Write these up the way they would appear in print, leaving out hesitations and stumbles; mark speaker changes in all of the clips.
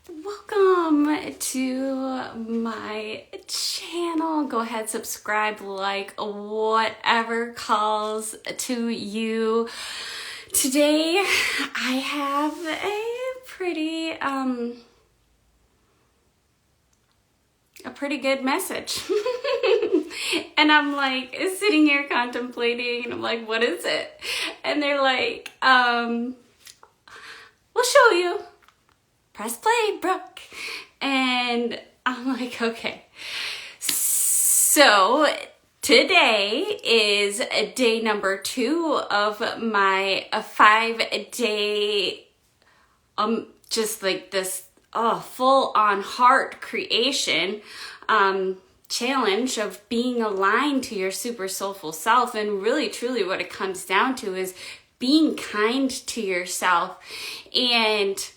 Speaker 1: Welcome to my channel. Go ahead, subscribe, like, whatever calls to you. Today I have a pretty good message. And I'm like sitting here contemplating and I'm like, what is it? And they're like, we'll show you. Press play, Brooke. And I'm like, okay. So today is day number 2 of my 5-day, just like this full-on heart creation challenge of being aligned to your super soulful self. And really, truly what it comes down to is being kind to yourself. And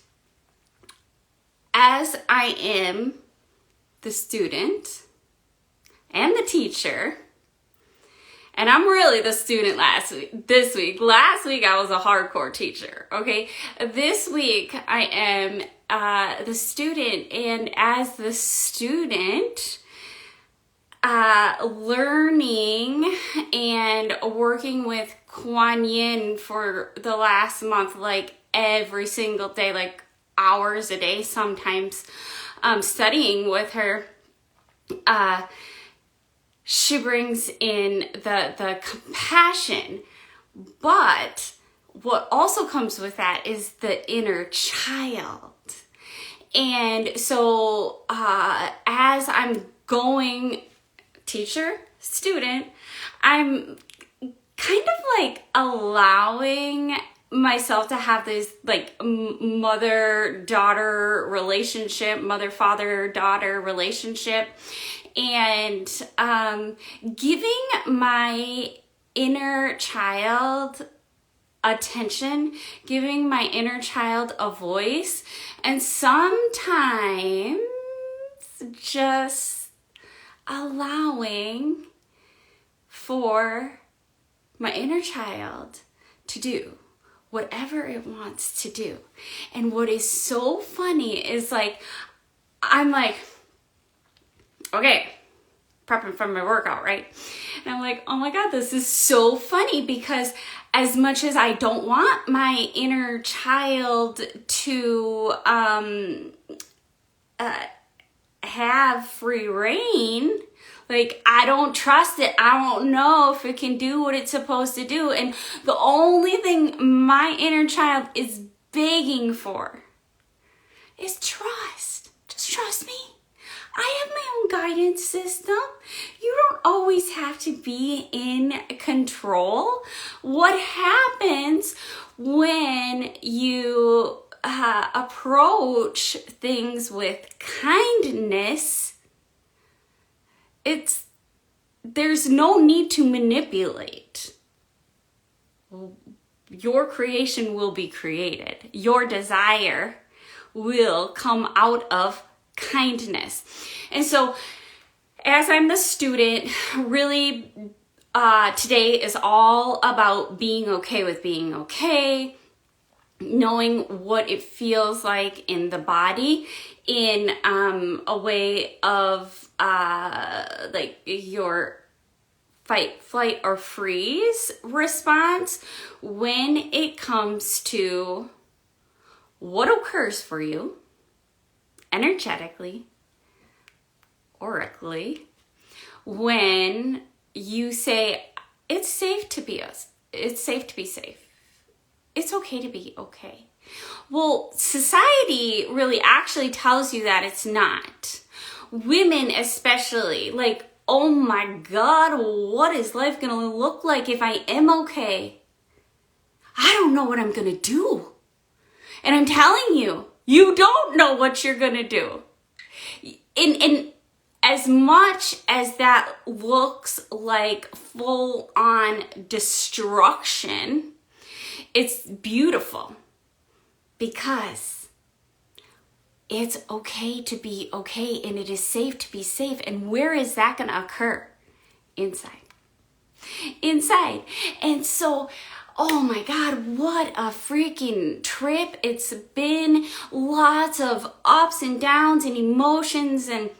Speaker 1: as I am the student and the teacher, and I'm really the student last week. Last week I was a hardcore teacher, okay? This week I am the student, and as the student, learning and working with Kuan Yin for the last month, like every single day, like hours a day, sometimes studying with her. She brings in the compassion, but what also comes with that is the inner child. And so as I'm going teacher, student, I'm kind of like allowing myself to have this like mother-daughter relationship, mother-father-daughter relationship, and giving my inner child attention, giving my inner child a voice, and sometimes just allowing for my inner child to do whatever it wants to do. And what is so funny is like, I'm like, okay, prepping for my workout, right? And I'm like, oh my God, this is so funny, because as much as I don't want my inner child to have free reign, like, I don't trust it. I don't know if it can do what it's supposed to do. And the only thing my inner child is begging for is trust. Just trust me. I have my own guidance system. You don't always have to be in control. What happens when you approach things with kindness? There's no need to manipulate. Your creation will be created. Your desire will come out of kindness. And so as I'm the student, really today is all about being okay with being okay, knowing what it feels like in the body, in a way of like your fight, flight, or freeze response when it comes to what occurs for you energetically, aurically, when you say it's safe to be us, it's safe to be safe, it's okay to be okay. Well, society really actually tells you that it's not. Women especially, like, oh my God, what is life gonna look like if I am okay? I don't know what I'm gonna do. And I'm telling you, you don't know what you're gonna do. And as much as that looks like full-on destruction, it's beautiful, because it's okay to be okay, and it is safe to be safe. And where is that going to occur? Inside. And so oh my God, what a freaking trip it's been. Lots of ups and downs and emotions, and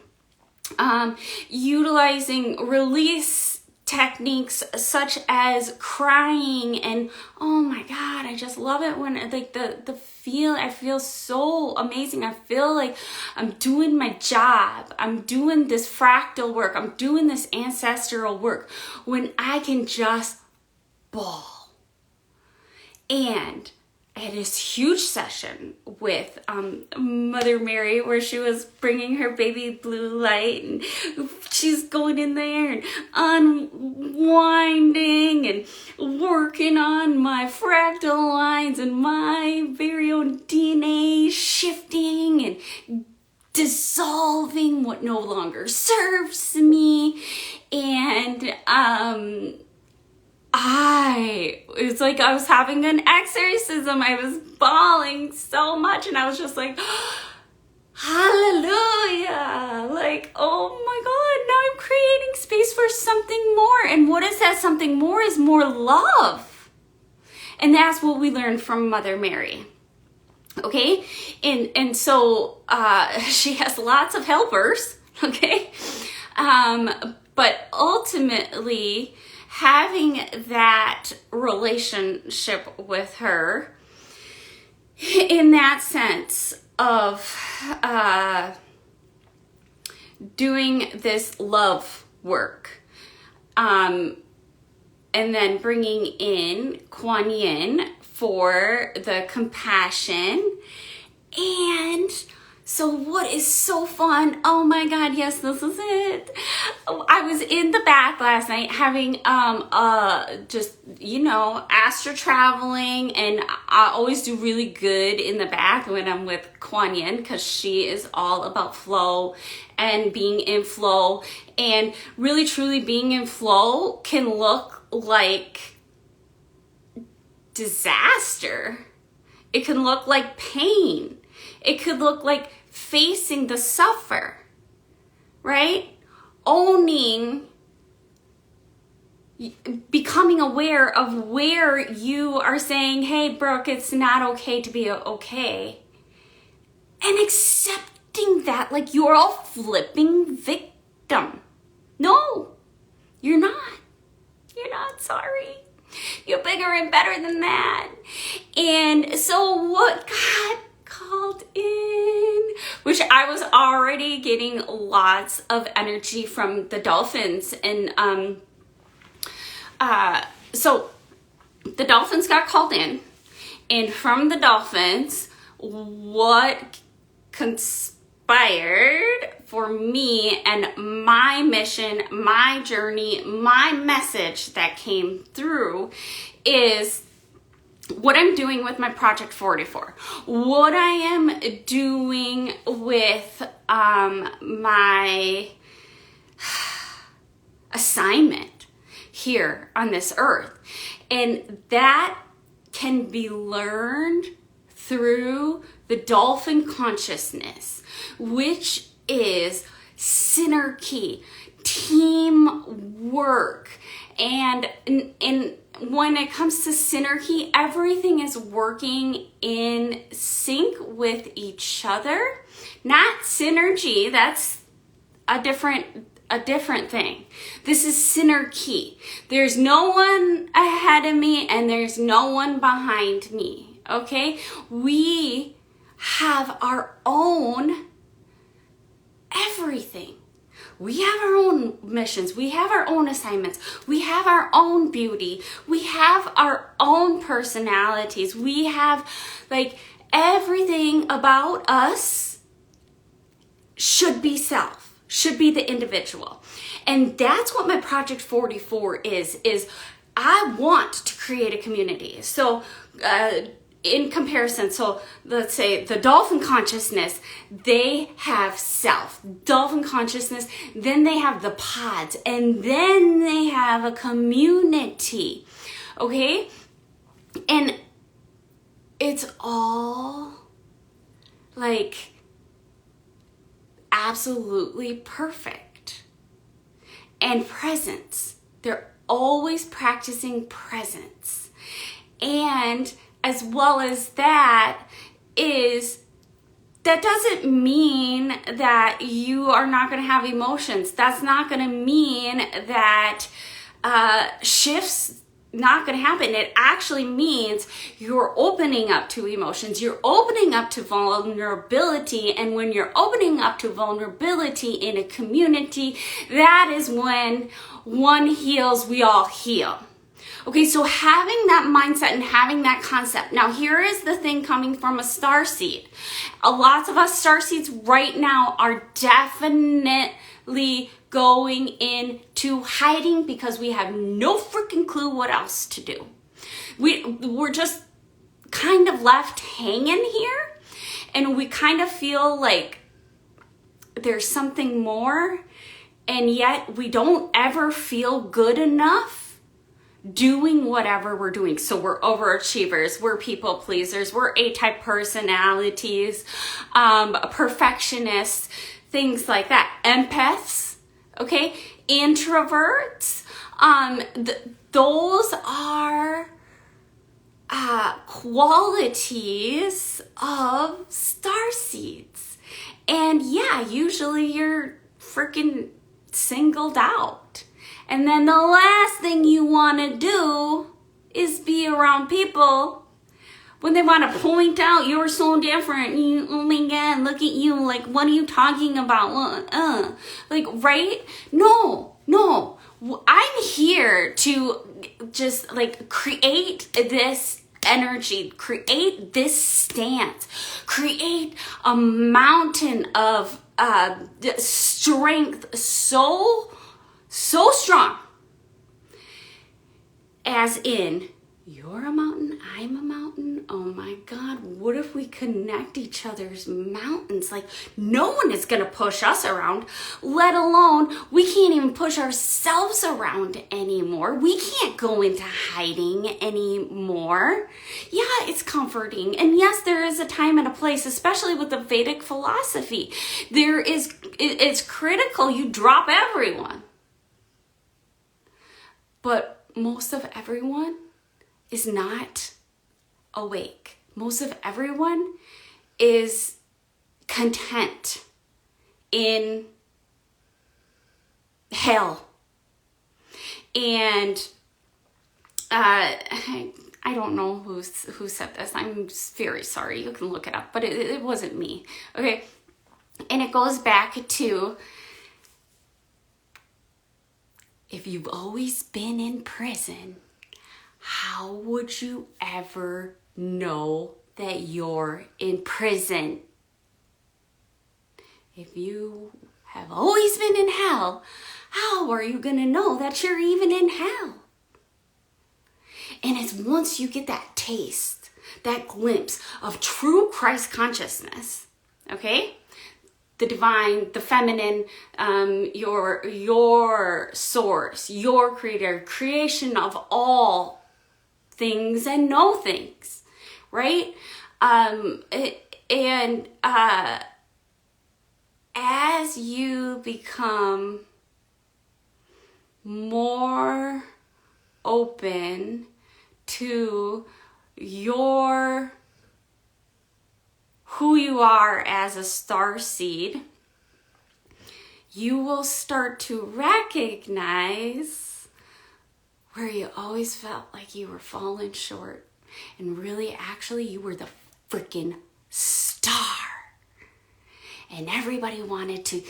Speaker 1: utilizing release techniques such as crying, and oh my God, I just love it when like I feel so amazing. I feel like I'm doing my job. I'm doing this fractal work. I'm doing this ancestral work when I can just bawl. And I had this huge session with Mother Mary where she was bringing her baby blue light, and she's going in there and unwinding and working on my fractal lines and my very own DNA shifting and dissolving what no longer serves me. And it's like I was having an exorcism. I was bawling so much, and I was just like, hallelujah. Like, oh my God, now I'm creating space for something more. And what is that something more? Is more love. And that's what we learned from Mother Mary. Okay? And so she has lots of helpers, okay? But ultimately, having that relationship with her in that sense of doing this love work, and then bringing in Kuan Yin for the compassion. And so what is so fun? Oh my God, yes, this is it. I was in the bath last night having just, astral traveling, and I always do really good in the bath when I'm with Kuan Yin, because she is all about flow and being in flow. And really truly being in flow can look like disaster. It can look like pain. It could look like facing the suffer, right? Owning, becoming aware of where you are saying, hey, Brooke, it's not okay to be okay. And accepting that like you're a flipping victim. No, you're not. You're not, sorry. You're bigger and better than that. And so what God called in, which I was already getting lots of energy from the dolphins, and so the dolphins got called in, and from the dolphins, what conspired for me and my mission, my journey, my message that came through is what I'm doing with my Project 44, what I am doing with my assignment here on this earth. And that can be learned through the dolphin consciousness, which is synergy, teamwork, and when it comes to synergy, everything is working in sync with each other. Not synergy, that's a different thing. This is synergy. There's no one ahead of me and there's no one behind me, okay? We have our own everything. We have our own missions. We have our own assignments. We have our own beauty. We have our own personalities. We have like everything about us should be self, should be the individual. And that's what my Project 44 is I want to create a community. So, in comparison, so let's say the dolphin consciousness, they have self. Dolphin consciousness, then they have the pods, and then they have a community, okay? And it's all like absolutely perfect. And presence, they're always practicing presence. And as well as that is, that doesn't mean that you are not going to have emotions. That's not going to mean that shifts not going to happen. It actually means you're opening up to emotions. You're opening up to vulnerability. And when you're opening up to vulnerability in a community, that is when one heals, we all heal. Okay, so having that mindset and having that concept. Now, here is the thing coming from a starseed. Lots of us starseeds right now are definitely going into hiding because we have no freaking clue what else to do. We're just kind of left hanging here, and we kind of feel like there's something more, and yet we don't ever feel good enough doing whatever we're doing. So we're overachievers, we're people pleasers, we're A-type personalities, perfectionists, things like that. Empaths, okay? Introverts, those are qualities of starseeds. And yeah, usually you're freaking singled out. And then the last thing you want to do is be around people when they want to point out you're so different. Oh my God, look at you. Like, what are you talking about? Like, right? No. I'm here to just like create this energy, create this stance, create a mountain of strength so strong, as in, you're a mountain, I'm a mountain. Oh my God, what if we connect each other's mountains? Like, no one is going to push us around, let alone we can't even push ourselves around anymore. We can't go into hiding anymore. Yeah, it's comforting. And yes, there is a time and a place, especially with the Vedic philosophy. It's critical you drop everyone. But most of everyone is not awake. Most of everyone is content in hell. And I don't know who said this. I'm very sorry. You can look it up, but it wasn't me. Okay. And it goes back to, if you've always been in prison, how would you ever know that you're in prison? If you have always been in hell, how are you going to know that you're even in hell? And it's once you get that taste, that glimpse of true Christ consciousness, okay? The divine, the feminine, your source, your creator, creation of all things and no things, right? As you become more open to who you are as a starseed, you will start to recognize where you always felt like you were falling short, and really actually you were the freaking star. And everybody wanted to,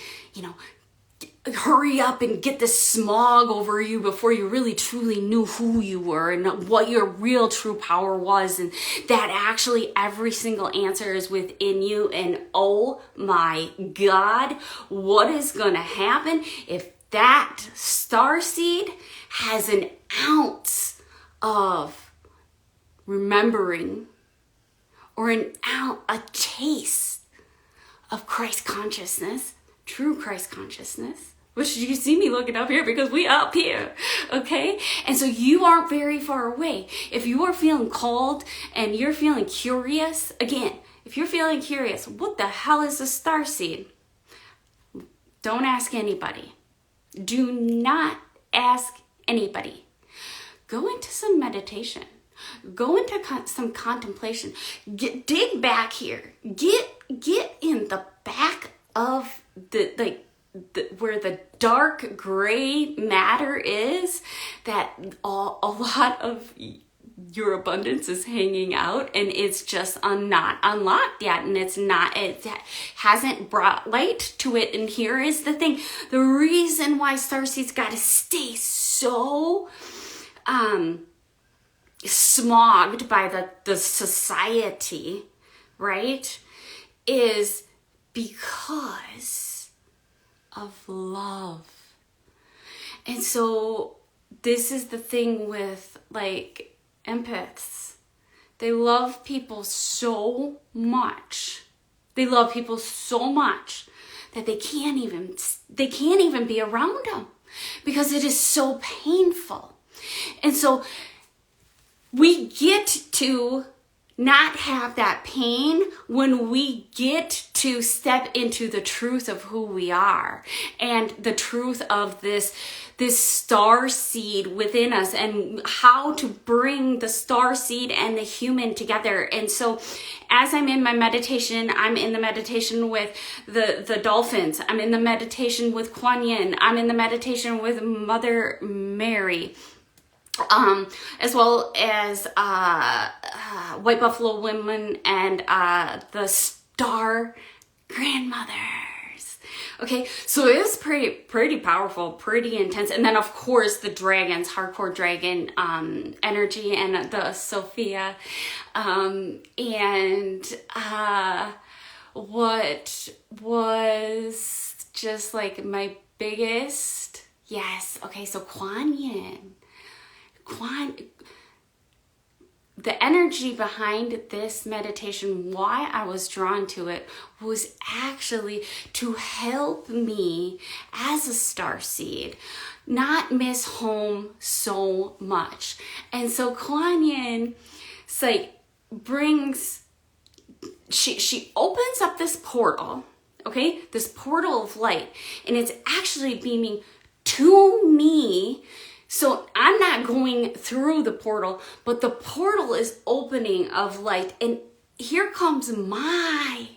Speaker 1: hurry up and get the smog over you before you really truly knew who you were and what your real true power was, and that actually every single answer is within you. And oh my God, what is going to happen if that starseed has an ounce of remembering or a taste of Christ consciousness, true Christ consciousness, which you see me looking up here because we up here, okay? And so you aren't very far away. If you are feeling cold and you're feeling curious, again, if you're feeling curious, what the hell is a starseed? Don't ask anybody. Do not ask anybody. Go into some meditation. Go into some contemplation. Dig back here. Get in the back of the where the dark gray matter is, that a lot of your abundance is hanging out, and it's just not unlocked yet, and it hasn't brought light to it. And here is the thing: the reason why starseeds got to stay so smogged by the society, right, is because of love. And so this is the thing with like empaths. They love people so much. They love people so much that they can't even be around them because it is so painful. And so we get to not have that pain when we get to step into the truth of who we are and the truth of this star seed within us, and how to bring the star seed and the human together. And so as I'm in my meditation, I'm in the meditation with the dolphins. I'm in the meditation with Kuan Yin. I'm in the meditation with Mother Mary. As well as White Buffalo Women and the Star Grandmothers. Okay, so it was pretty powerful, pretty intense. And then of course the dragons, hardcore dragon energy, and the Sophia. What was just like my biggest, yes, okay, so Kuan Yin. The energy behind this meditation, why I was drawn to it, was actually to help me as a starseed not miss home so much. And so Kuan Yin, it's like, she opens up this portal, okay, this portal of light, and it's actually beaming to me. So I'm not going through the portal, but the portal is opening of light. And here comes my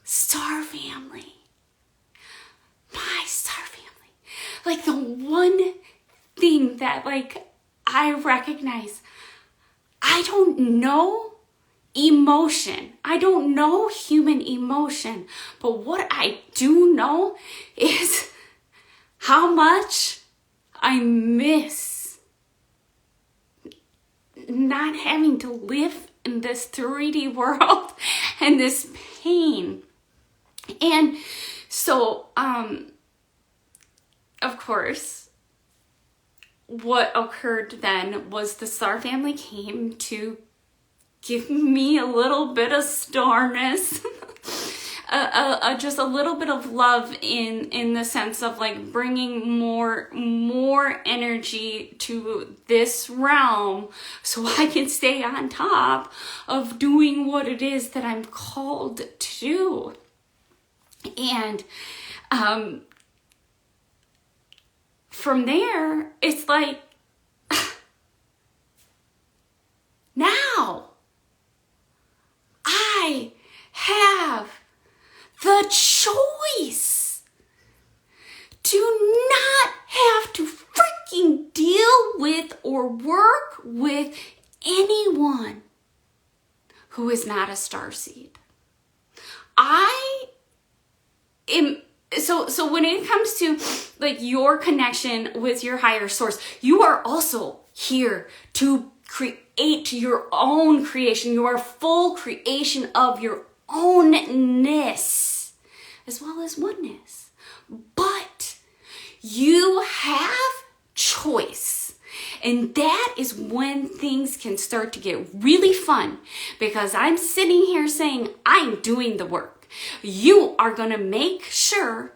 Speaker 1: star family. My star family. Like the one thing that like I recognize, I don't know emotion. I don't know human emotion. But what I do know is how much I miss not having to live in this 3D world and this pain. And so, of course, what occurred then was the star family came to give me a little bit of starness. Just a little bit of love in the sense of like bringing more energy to this realm so I can stay on top of doing what it is that I'm called to do. And from there, it's like, now I have the choice to not have to freaking deal with or work with anyone who is not a starseed. I am, so when it comes to like your connection with your higher source, you are also here to create your own creation, your full creation of your ownness, as well as oneness. But you have choice. And that is when things can start to get really fun, because I'm sitting here saying, I'm doing the work. You are going to make sure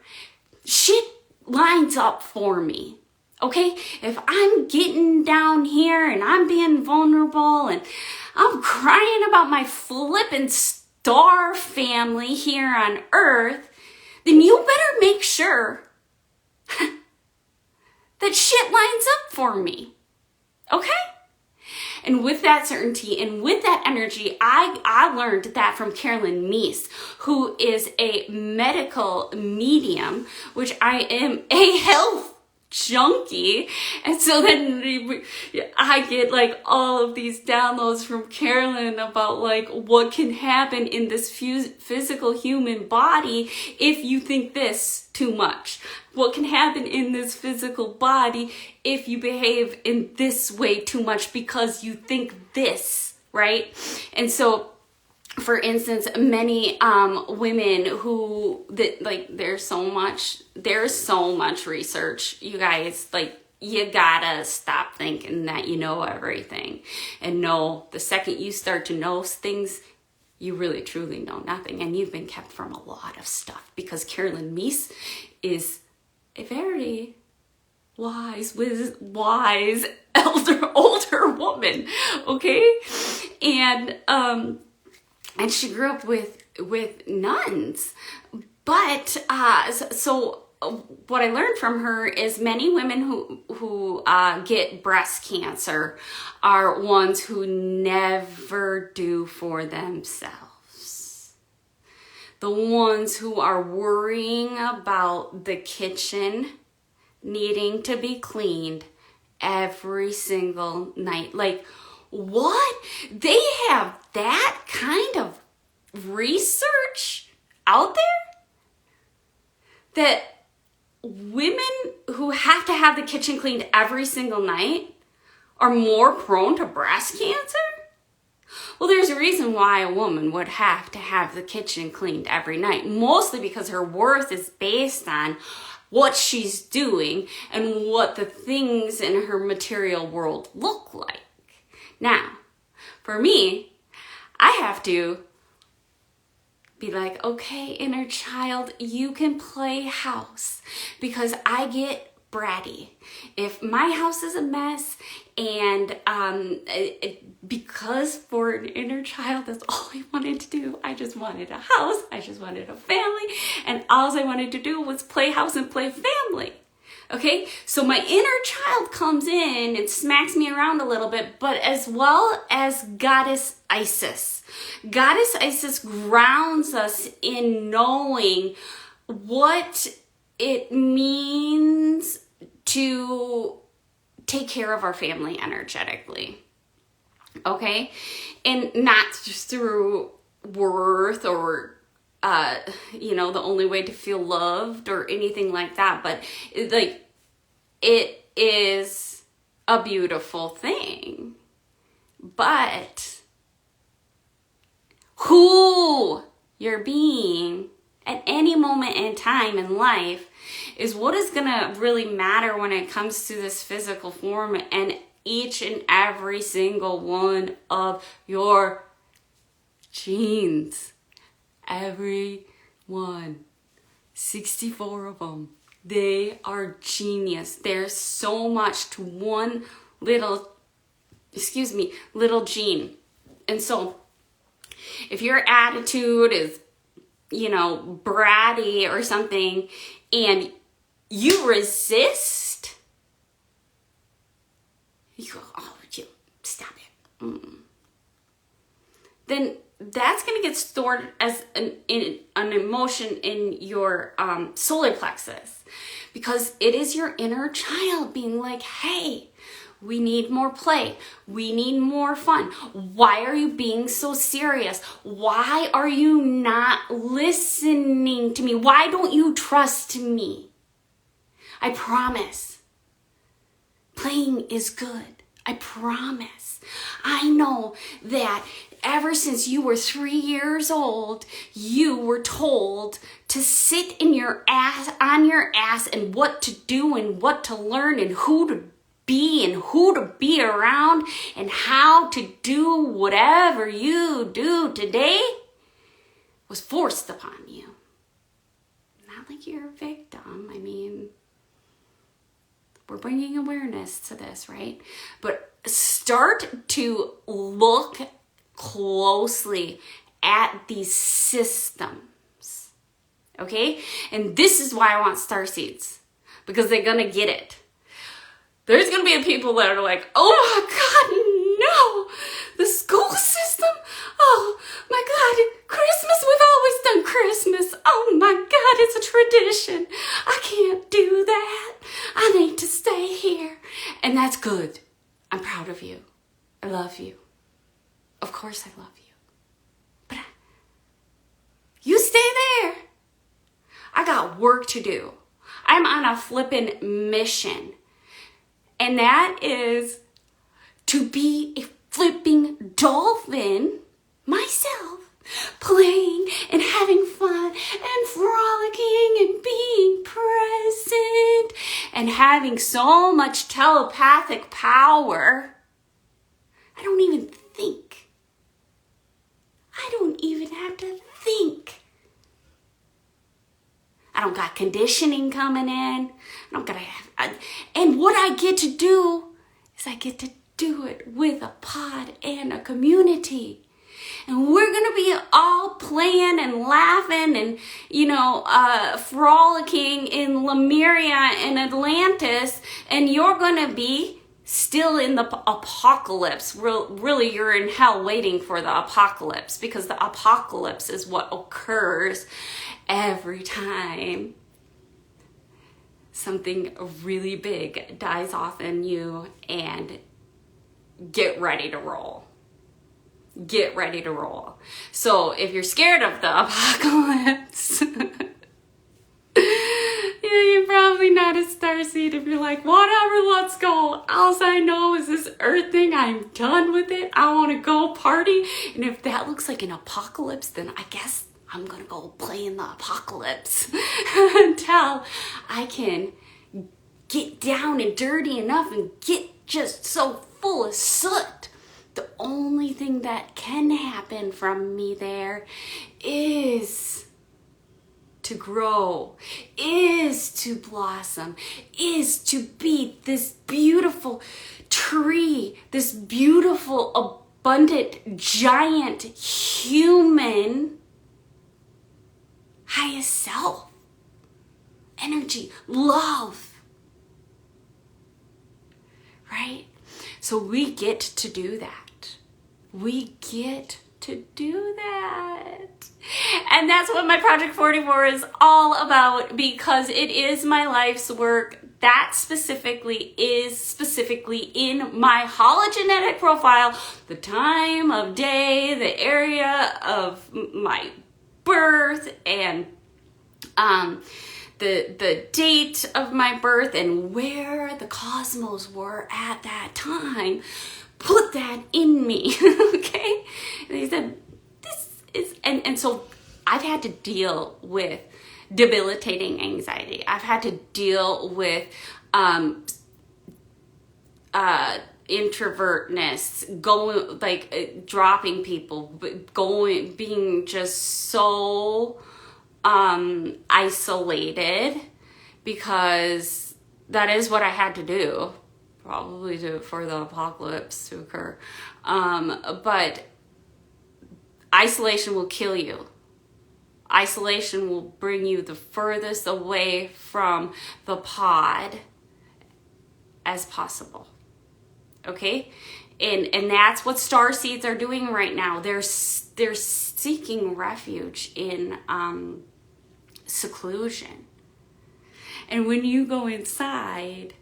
Speaker 1: shit lines up for me. Okay? If I'm getting down here and I'm being vulnerable and I'm crying about my flippin' star family here on Earth, then you better make sure that shit lines up for me. Okay? And with that certainty and with that energy, I learned that from Carolyn Meese, who is a medical medium, which I am a health junkie. And so then I get like all of these downloads from Carolyn about like what can happen in this physical human body if you think this too much. What can happen in this physical body if you behave in this way too much because you think this, right? And so, for instance, many women who there's so much research, you guys, like, you gotta stop thinking that you know everything, and know the second you start to know things, you really truly know nothing, and you've been kept from a lot of stuff, because Carolyn Meese is a very wise older woman, okay? And she grew up with nuns. But so what I learned from her is many women who get breast cancer are ones who never do for themselves. The ones who are worrying about the kitchen needing to be cleaned every single night. Like, what? They have that kind of research out there? That women who have to have the kitchen cleaned every single night are more prone to breast cancer? Well, there's a reason why a woman would have to have the kitchen cleaned every night. Mostly because her worth is based on what she's doing and what the things in her material world look like. Now, for me, I have to be like, okay, inner child, you can play house, because I get bratty. If my house is a mess, and because for an inner child, that's all I wanted to do. I just wanted a house, I just wanted a family, and all I wanted to do was play house and play family. Okay, so my inner child comes in and smacks me around a little bit, but as well as Goddess Isis. Goddess Isis grounds us in knowing what it means to take care of our family energetically. Okay, and not just through worth or the only way to feel loved or anything like that, but it is a beautiful thing. But who you're being at any moment in time in life is what is gonna really matter when it comes to this physical form and each and every single one of your genes. Every one, 64 of them, they are genius. There's so much to one little gene. And so if your attitude is, bratty or something, and you resist, you go, stop it. Then that's going to get stored as an emotion in your solar plexus, because it is your inner child being like, hey, we need more play. We need more fun. Why are you being so serious? Why are you not listening to me? Why don't you trust me? I promise. Playing is good. I promise. I know that ever since you were 3 years old, you were told to sit on your ass and what to do and what to learn and who to be and who to be around and how to do whatever you do today was forced upon you. Not like you're a victim. I mean, we're bringing awareness to this, right? But start to look closely at these systems, okay? And this is why I want starseeds, because they're gonna get it. There's gonna be people that are like, oh my God, on Christmas. Oh my God, it's a tradition. I can't do that. I need to stay here. And that's good. I'm proud of you. I love you. Of course I love you. But you stay there. I got work to do. I'm on a flippin' mission. And that is to be a flipping dolphin myself, playing and having fun and frolicking and being present and having so much telepathic power. I don't even think. I don't even have to think. I don't got conditioning coming in. And what I get to do is I get to do it with a pod and a community. And we're going to be all playing and laughing and, frolicking in Lemuria and Atlantis. And you're going to be still in the apocalypse. Really, you're in hell waiting for the apocalypse, because the apocalypse is what occurs every time something really big dies off in you. And get ready to roll. Get ready to roll. So if you're scared of the apocalypse, you're probably not a starseed. If you're like, whatever, let's go. All I know is this earth thing. I'm done with it. I want to go party. And if that looks like an apocalypse, then I guess I'm going to go play in the apocalypse until I can get down and dirty enough and get just so full of soot. The only thing that can happen from me there is to grow, is to blossom, is to be this beautiful tree, this beautiful, abundant, giant human highest self, energy, love, right? So we get to do that. We get to do that. And that's what my Project 44 is all about, because it is my life's work. That specifically is in my hologenetic profile, the time of day, the area of my birth, and the date of my birth and where the cosmos were at that time. Put that in me. Okay? And he said, this is, and so I've had to deal with debilitating anxiety. I've had to deal with introvertness, going, like, dropping people, being just so isolated, because that is what I had to do, probably for the apocalypse to occur. But isolation will kill you. Isolation will bring you the furthest away from the pod as possible. Okay? And that's what starseeds are doing right now. They're seeking refuge in seclusion. And when you go inside,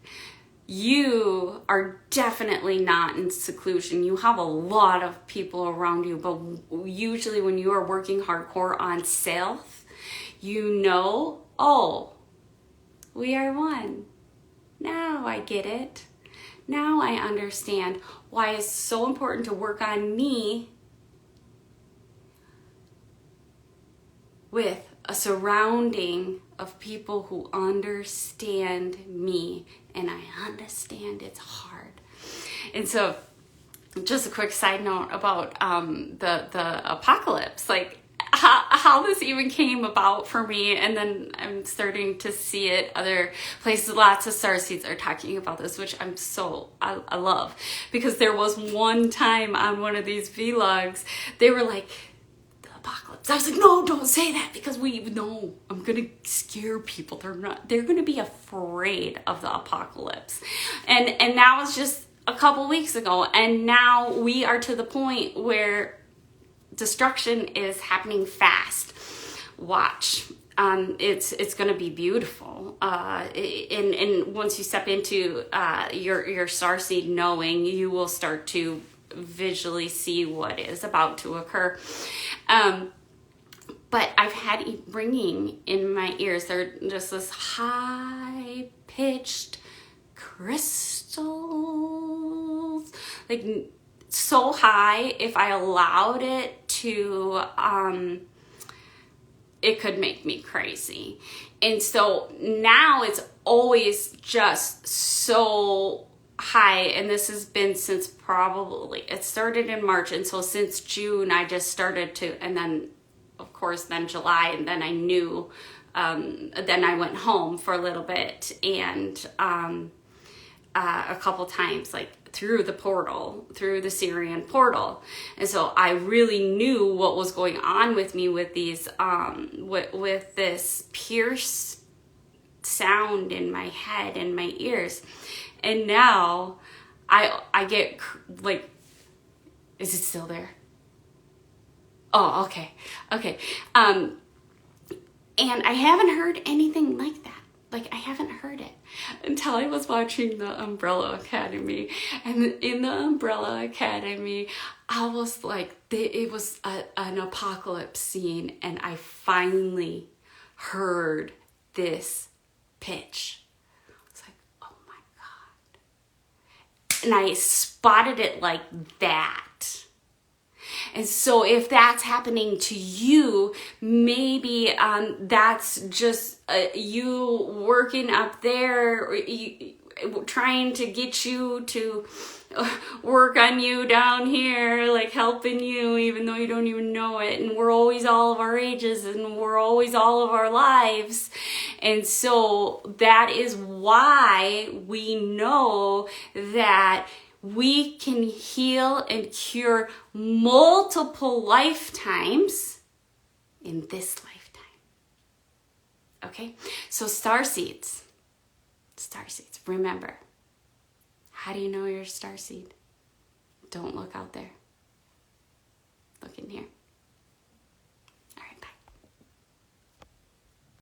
Speaker 1: you are definitely not in seclusion. You have a lot of people around you, but usually when you are working hardcore on self, oh, we are one. Now I get it. Now I understand why it's so important to work on me with a surrounding of people who understand me, and I understand it's hard. And so, just a quick side note about the apocalypse, like how this even came about for me, and then I'm starting to see it other places. Lots of starseeds are talking about this, which I love, because there was one time on one of these vlogs, they were like, apocalypse. I was like, no, don't say that, because I'm gonna scare people. They're gonna be afraid of the apocalypse. And that was just a couple weeks ago, and now we are to the point where destruction is happening fast. watch. It's going to be beautiful. And once you step into your starseed knowing, you will start to visually see what is about to occur. But I've had ringing in my ears. They're just this high-pitched crystals, like so high, if I allowed it to, it could make me crazy. And so now it's always just so high, and this has been since probably, it started in March, and so since June I just started to, and then of course then July, and then I knew, then I went home for a little bit, and a couple times, like through the Syrian portal. And so I really knew what was going on with me with these, with this pierce sound in my head and my ears. And now I get like, is it still there? Oh, okay. And I haven't heard anything like that. Like, I haven't heard it until I was watching the Umbrella Academy. And in the Umbrella Academy, I was like, it was an apocalypse scene, and I finally heard this pitch. I was like, oh my God. And I spotted it like that. And so if that's happening to you, maybe that's just you working up there, trying to get you to work on you down here, like helping you even though you don't even know it. And we're always all of our ages, and we're always all of our lives. And so that is why we know that we can heal and cure multiple lifetimes in this lifetime. Okay? So starseeds, remember, how do you know you're a starseed? Don't look out there. Look in here.